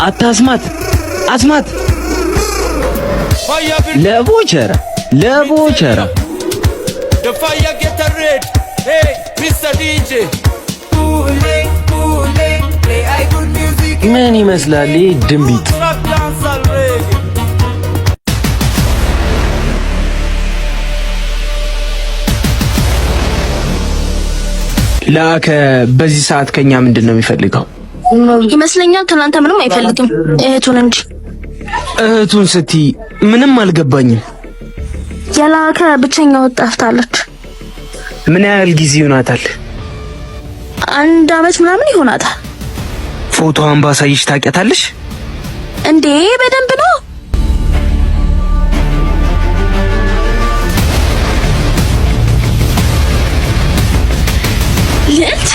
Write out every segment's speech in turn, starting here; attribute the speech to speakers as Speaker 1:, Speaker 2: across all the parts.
Speaker 1: አታስማት አስማት ለቦቸራ
Speaker 2: The fire get red. Hey, Mr. DJ. Play I good music.
Speaker 1: ምን ይመስላል ድንቢጥ? ላከ በዚህ ሰዓት ከኛ ምንድነው የሚፈልገው?
Speaker 3: ይመስለኛል ከናንተ ምንም አይፈልግም፣ እህቱን እንጂ።
Speaker 1: እህቱን ስትይ ምንም አልገባኝም።
Speaker 3: የላከ ብቸኛ ወጣፍታለች።
Speaker 1: ምን ያህል ጊዜ ይሆናታል?
Speaker 3: 1 አመት ምናምን ይሆናታል።
Speaker 1: ፎቶዋን ባሳይሽ ታውቂያታለሽ
Speaker 3: እንዴ? በደንብ ነው። ልዕልት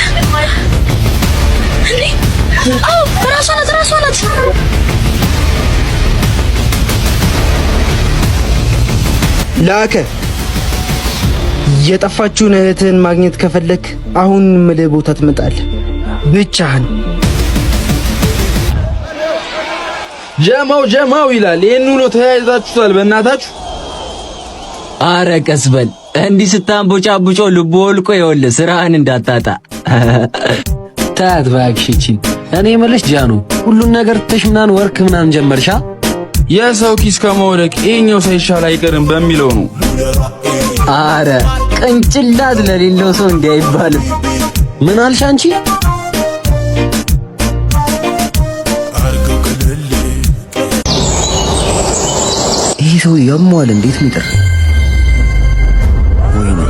Speaker 3: እንዴ? አዎ ራሷ ናት።
Speaker 1: ላከ የጠፋችውን እህትህን ማግኘት ከፈለክ አሁን ምልህ ቦታ ትመጣለህ። ብቻህን
Speaker 4: ጀማው ይላል። ይሄን ሁሉ ተያይዛችኋል በእናታችሁ።
Speaker 5: አረ ቀስ በል እንዲህ ስታንቦጫቡጮ ልቦ ወልቆ ይኸውልህ ስራህን እንዳታጣ።
Speaker 6: ታት ባክሽቺን እኔ የምልሽ ጃኑ ሁሉን ነገር ትተሽ ምናምን ወርክ ምናምን ጀመርሻ?
Speaker 4: የሰው ኪስ ከመውደቅ ይሄኛው ሳይሻል አይቀርም በሚለው ነው።
Speaker 5: አረ ቅንጭላት ለሌለው ሰው እንዲህ አይባልም።
Speaker 6: ምን አልሽ አንቺ?
Speaker 5: ይሄ ሰው ያሟል እንዴት ሚጥር ወይ ነው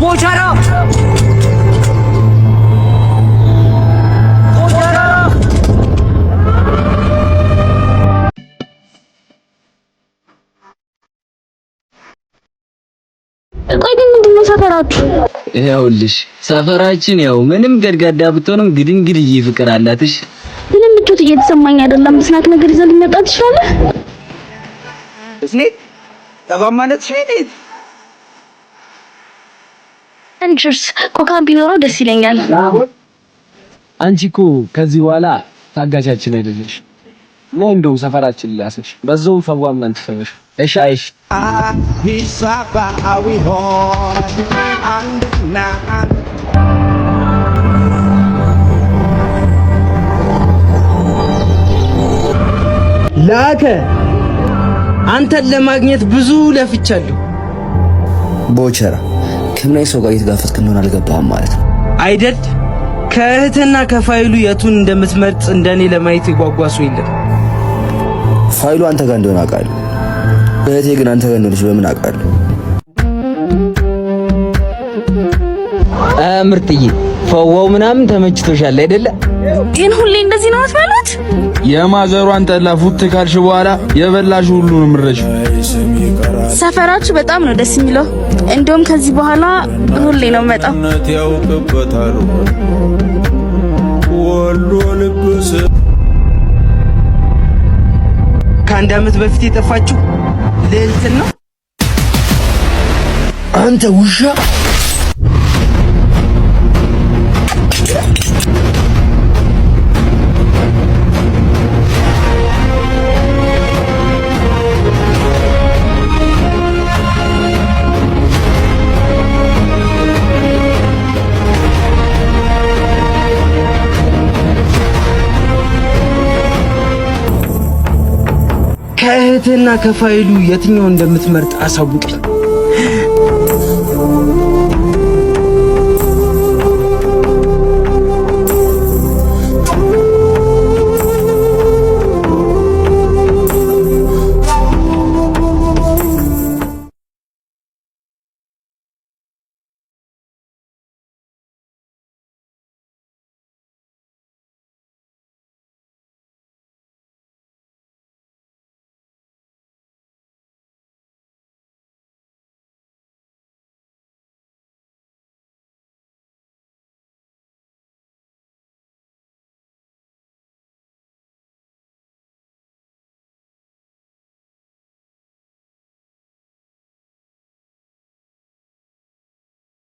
Speaker 5: ቦቻራ
Speaker 3: ሰፈራችሁ?
Speaker 5: ይኸውልሽ ሰፈራችን ያው ምንም ገድጋዳ ብትሆንም ግድንግድዬ ፍቅር አላትሽ።
Speaker 3: ምንም ምቾት እየተሰማኝ አይደለም። ስናክ ነገር ይዘህ ሊመጣ ትችላለህ?
Speaker 4: እስኔት ተባማነት ሸይኔት
Speaker 3: እንቺስ ኮካም ቢኖረው ደስ ይለኛል።
Speaker 6: አንቺ እኮ ከዚህ በኋላ ታጋቻችን አይደለሽ። ነው እንደው ሰፈራችን ላስሽ በዛው ፈዋም አንተ ፈሽ እሺ
Speaker 2: ሂሳባዊ ሆን አንድና
Speaker 1: ላከ አንተን ለማግኘት ብዙ ለፍቻለሁ።
Speaker 5: ቦቸራ ከምን ሰው ጋር እየተጋፈጥክ እንደሆነ አልገባህም ማለት ነው
Speaker 1: አይደል? ከእህትና ከፋይሉ የቱን እንደምትመርጥ እንደኔ ለማየት የጓጓ ሰው የለም።
Speaker 5: ፋይሉ አንተ ጋር እንደሆነ አውቃለሁ። እህቴ ግን አንተ ጋር እንደሆነች በምን አውቃለሁ? ምርጥዬ ፈዋው ምናምን ተመችቶሻል አይደለ?
Speaker 3: ግን ሁሌ እንደዚህ ነው አትበሉት።
Speaker 4: የማዘሯን ጠላ ፉት ካልሽ በኋላ የበላሽ ሁሉንም ምረሽ።
Speaker 3: ሰፈራችሁ በጣም ነው ደስ የሚለው። እንደውም ከዚህ በኋላ ሁሌ ነው መጣው።
Speaker 1: ከ1 አመት በፊት የጠፋችሁ ልዕልት ነው።
Speaker 5: አንተ ውሻ
Speaker 1: ከእህትና ከፋይሉ የትኛው እንደምትመርጥ አሳውቀኝ።